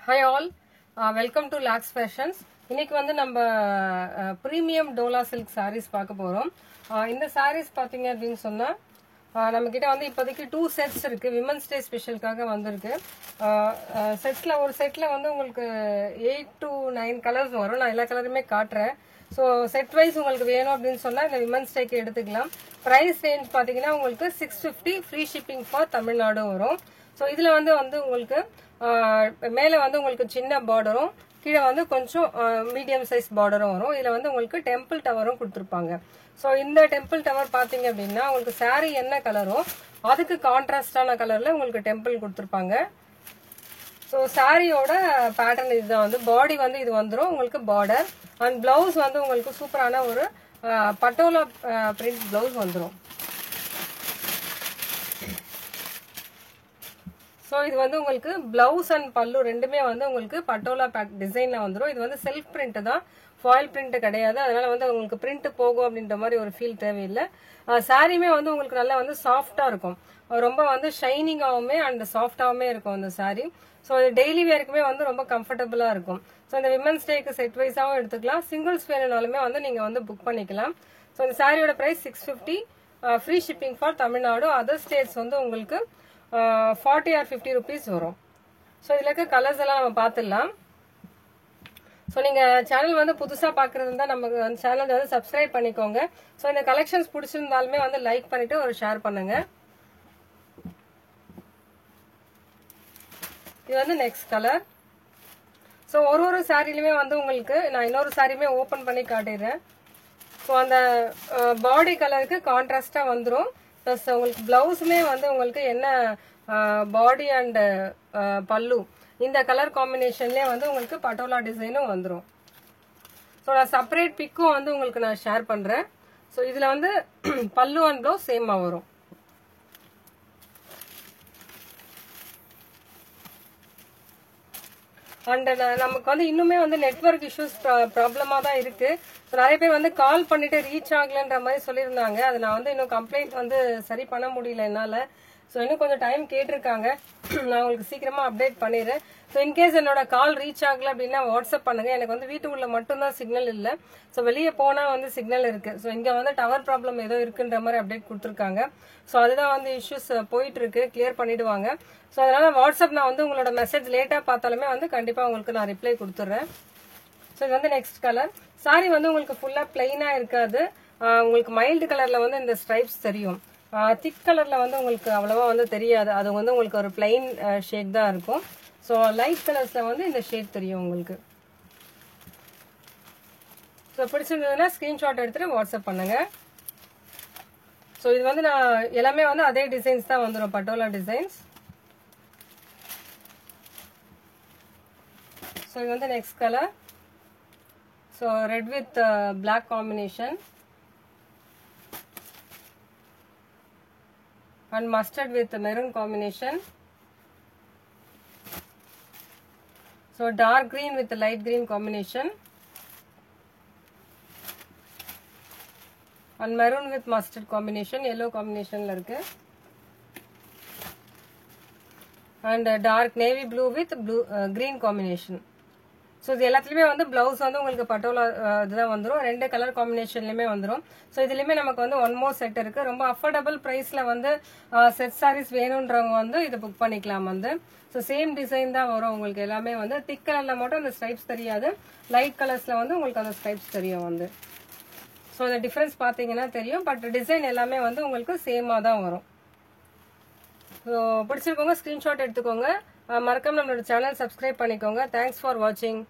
Hi all, welcome to Lax Fashions. இன்னைக்கு வந்து நம்ம பிரீமியம் டோலா சில்க் sarees பார்க்க போறோம். இந்த sarees பாத்தீங்க அப்படின்னு சொன்னா நம்ம கிட்ட வந்து இப்போதைக்கு 2 sets இருக்கு. விமென்ஸ் டே ஸ்பெஷலுக்காக வந்திருக்கு. செட்ஸ்ல ஒரு செட்ல வந்து உங்களுக்கு 8 to 9 கலர்ஸ் வரும். நான் எல்லா கலருமே காட்டுறேன். ஸோ செட் வைஸ் உங்களுக்கு வேணும் அப்படின்னு சொன்னா இந்த விமென்ஸ் டேக்கு எடுத்துக்கலாம். பிரைஸ் ரேஞ்ச் பாத்தீங்கன்னா உங்களுக்கு 650 ஃப்ரீ ஷிப்பிங் ஃபார் தமிழ்நாடு வரும். ஸோ இதுல வந்து உங்களுக்கு மேல வந்து உங்களுக்கு சின்ன பார்டரும் கீழே வந்து கொஞ்சம் மீடியம் சைஸ் பார்டரும் வரும். இதுல வந்து உங்களுக்கு டெம்பிள் டவரும் கொடுத்துருப்பாங்க. ஸோ இந்த டெம்பிள் டவர் பாத்தீங்க அப்படின்னா உங்களுக்கு சாரீ என்ன கலரோ அதுக்கு கான்ட்ராஸ்டான கலர்ல உங்களுக்கு டெம்பிள் கொடுத்துருப்பாங்க. ஸோ சாரியோட பேட்டர்ன் இதுதான் வந்து பாடி வந்து இது வந்துடும் உங்களுக்கு பார்டர் அண்ட் பிளவுஸ் வந்து உங்களுக்கு சூப்பரான ஒரு பட்டோலா பிரிண்ட் பிளவுஸ் வந்துடும். ஸோ இது வந்து உங்களுக்கு பிளவுஸ் அண்ட் பல்லு ரெண்டுமே வந்து உங்களுக்கு பட்டோலா பேக் டிசைன்ல வந்துடும். இது வந்து செல்ஃப் பிரிண்ட் தான், ஃபாயில் பிரிண்ட் கிடையாது. அதனால வந்து உங்களுக்கு பிரிண்ட் போகும் அப்படின்ற மாதிரி ஒரு ஃபீல் தேவையில்லை. சாரியுமே வந்து உங்களுக்கு நல்லா வந்து சாஃப்டா இருக்கும், ரொம்ப வந்து ஷைனிங்காவுமே அண்ட் சாஃப்டாவுமே இருக்கும் அந்த சாரி. ஸோ டெய்லி வேருக்குமே வந்து ரொம்ப கம்ஃபர்டபுளா இருக்கும். ஸோ இந்த விமென்ஸ் டேக்கு செட் வைஸாவும் எடுத்துக்கலாம், சிங்கிள்ஸ் வேணும்னாலுமே வந்து நீங்க வந்து புக் பண்ணிக்கலாம். ஸோ இந்த சாரியோட price 650 free shipping for Tamil Nadu. Other states வந்து உங்களுக்கு 40 or 50 rupees வரும். ஸோ இதுல இருக்க கலர்ஸ் எல்லாம் நம்ம பார்த்துடலாம். ஸோ நீங்க சேனல் வந்து புதுசா பாக்குறது இருந்தா நமக்கு அந்த சேனல் வந்து சப்ஸ்கிரைப் பண்ணிக்கோங்க. ஸோ இந்த கலெக்ஷன்ஸ் பிடிச்சிருந்தாலுமே வந்து லைக் பண்ணிட்டு ஒரு ஷேர் பண்ணுங்க. இது வந்து நெக்ஸ்ட் கலர். ஸோ ஒரு சாரிலுமே வந்து உங்களுக்கு நான் இன்னொரு சாரியுமே ஓபன் பண்ணி காட்டிடுறேன். ஸோ அந்த பாடி கலருக்கு கான்ட்ராஸ்டா வந்துடும். ப்ளஸ் உங்களுக்கு பிளவுஸுமே வந்து உங்களுக்கு என்ன பாடி அண்ட் பல்லு இந்த கலர் காம்பினேஷன்லேயே வந்து உங்களுக்கு பட்டோலா டிசைனும் வந்துடும். ஸோ நான் செப்பரேட் பிக்கும் வந்து உங்களுக்கு நான் ஷேர் பண்றேன். ஸோ இதுல வந்து பல்லு அண்ட் பிளவுஸ் சேமா வரும். அண்ட் நமக்கு வந்து இன்னுமே வந்து நெட்வொர்க் இஷ்யூஸ் ப்ராப்ளமா தான் இருக்கு. நிறைய பேர் வந்து கால் பண்ணிட்டு ரீச் ஆகலன்ற மாதிரி சொல்லியிருந்தாங்க. அதை நான் வந்து இன்னும் கம்ப்ளைண்ட் வந்து சரி பண்ண முடியல என்னால. ஸோ இன்னும் கொஞ்சம் டைம் கேட்டிருக்காங்க, நான் உங்களுக்கு சீக்கிரமா அப்டேட் பண்ணிடுறேன். ஸோ இன்கேஸ் என்னோட கால் ரீச் ஆகல அப்படின்னா வாட்ஸ்அப் பண்ணுங்க. எனக்கு வந்து வீட்டுக்குள்ள மட்டும்தான் சிக்னல் இல்லை. ஸோ வெளியே போனா வந்து சிக்னல் இருக்கு. ஸோ இங்க வந்து டவர் ப்ராப்ளம் ஏதோ இருக்குன்ற மாதிரி அப்டேட் கொடுத்துருக்காங்க. ஸோ அதுதான் வந்து இஷ்யூஸ் போயிட்டு இருக்கு, கிளியர் பண்ணிடுவாங்க. ஸோ அதனால வாட்ஸ்அப் நான் வந்து உங்களோட மெசேஜ் லேட்டா பார்த்தாலுமே வந்து கண்டிப்பா உங்களுக்கு நான் ரிப்ளை கொடுத்துட்றேன். ஸோ இது வந்து நெக்ஸ்ட் கலர். சாரி வந்து உங்களுக்கு ஃபுல்லா பிளைனா இருக்காது, உங்களுக்கு மைல்டு கலர்ல வந்து இந்த ஸ்ட்ரைப்ஸ் தெரியும். திக் கலர்ல வந்து உங்களுக்கு அவ்வளவா வந்து தெரியாது, அது வந்து உங்களுக்கு ஒரு பிளைன் ஷேட் தான் இருக்கும். ஸோ லைட் கலர்ஸ்ல வந்து இந்த ஷேட் தெரியும் உங்களுக்கு. ஸோ பிடிச்சிருந்ததுன்னா ஸ்கிரீன்ஷாட் எடுத்துட்டு வாட்ஸ்அப் பண்ணுங்க. ஸோ இது வந்து நான் எல்லாமே வந்து அதே டிசைன்ஸ் தான் வந்துடும், பட்டோலா டிசைன்ஸ். ஸோ இது வந்து next colour. So red with black combination and mustard with maroon combination. So dark green with light green combination and maroon with mustard combination, yellow combination la irukku, and dark navy blue with blue green combination. So இது எல்லாத்துலயுமே வந்து blouse வந்து உங்களுக்கு பட்டோலா இதுதான் வந்துடும், ரெண்டு colour காம்பினேஷன்லயுமே வந்துடும். So இதுலயுமே நமக்கு வந்து ஒன் மோர் செட் இருக்கு. ரொம்ப அஃபோர்டபுள் பிரைஸ்ல வந்து செட் சாரீஸ் வேணும்ன்றவங்க வந்து இதை புக் பண்ணிக்கலாம் வந்து. ஸோ சேம் டிசைன் தான் வரும் உங்களுக்கு எல்லாமே வந்து. திக் கலர்ல மட்டும் அந்த ஸ்ட்ரைப்ஸ் தெரியாது, லைட் கலர்ஸ்ல வந்து உங்களுக்கு அந்த ஸ்ட்ரைப்ஸ் தெரியும் வந்து. ஸோ இந்த டிஃபரன்ஸ் பாத்தீங்கன்னா தெரியும், பட் டிசைன் எல்லாமே வந்து உங்களுக்கு சேமா தான் வரும். ஸோ பிடிச்சிருக்கோங்க ஸ்கிரீன்ஷாட் எடுத்துக்கோங்க, மறக்காம நம்மளோட சேனல் சப்ஸ்கிரைப் பண்ணிக்கோங்க. தேங்க்ஸ் ஃபார் வாட்சிங்.